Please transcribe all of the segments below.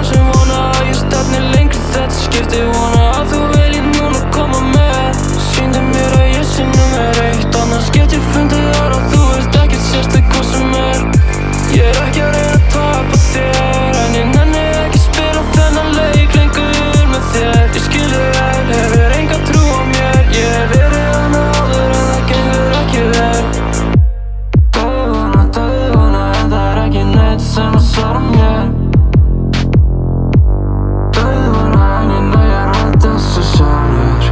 sem vona að ég stefni lengri þetta skipti. Vona að þú viljir núna koma með. Sýndu mér að ég sé númer 1. Annars get ég fundið aðra, þú veist ekkert sérstakt hvað sem er. Ég ekki að reyna að tapa þér, en ég nenni ekki spila þennan leik lengur með þér. Ég skil þig vel, hefur enga trú á mér. Ég hef verið hana áður en það gengur ekki vel. Dauðvona, en það ekki neitt sem að svara mér. Dauðvona, en ég nægir allt þessu sjálfur.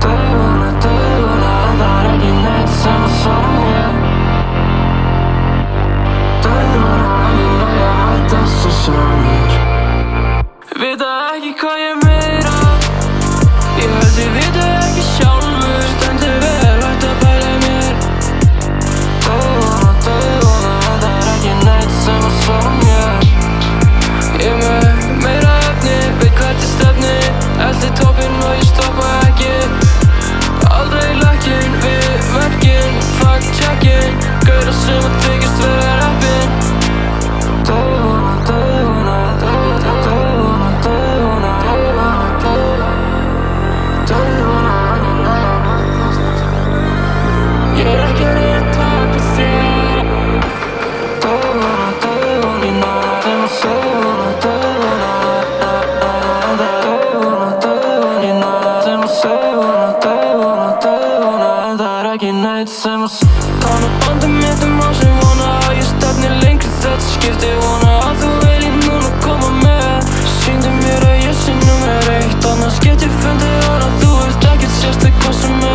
Dauðvona, en það ekki neitt sem að svara mér. Dauðvona, en ég nægir allt þessu sjálfur. Vita ekki hvað ég meira. Ég held ég vita ekki sjálfur. Stendur vel, hætt að pæla í mér. Dauðvona, en það ekki neitt sem að svara mér. Ég með meira efni, veit hvert ég stefni. Eldi toppinn og ég stoppa ekki. Aldrei lakin við verkin. Fuck checkin, gauðra sem að þykist vera rappin. Dauðvona, ég ekki að reyna að tapa þér. Dauðvona, ég náði þeim að segja. Dauðvona, ég náði þeim að segja. Dauðvona, en það ekki neitt sem að tána bandum mitt á sem vona að ég stefni lengri þetta skipti. Vona að þú viljir núna koma með. Sýndu mér að ég sé númer 1. Annars get ég fundið aðra, þú veist ekkert sérstakt hvað sem er.